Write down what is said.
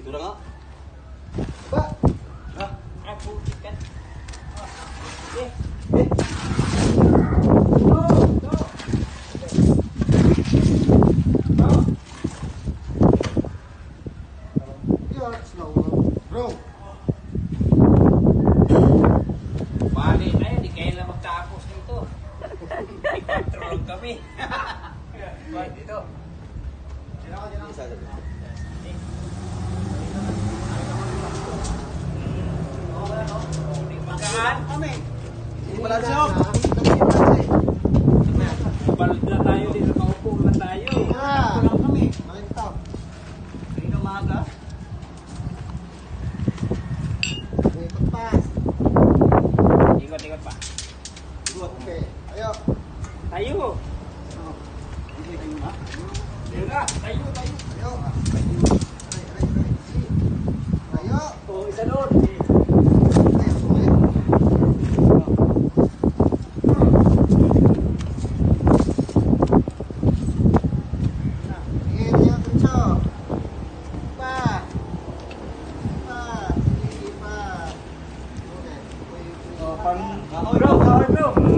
Turang nga. Ba? Ha? Ako, chicken. Eh. Go! Go! Go! Yeah, slow. Bro. Bali na yun, di kayo na magtapos nito. I-control kami. Bali dito. Isa dyan. Magaan. Kami. Hindi pala siya. Balot na tayo dito, kaupo na tayo. Yeah. Lang kami. Makita. Hindi na maaga. Ikot pa. Ikot pa. Okay. Ayo. Tayo. Oh. Tayo na. Tayo. Ayo. Ayo. O, isa doon. Ayo. Bro, bro.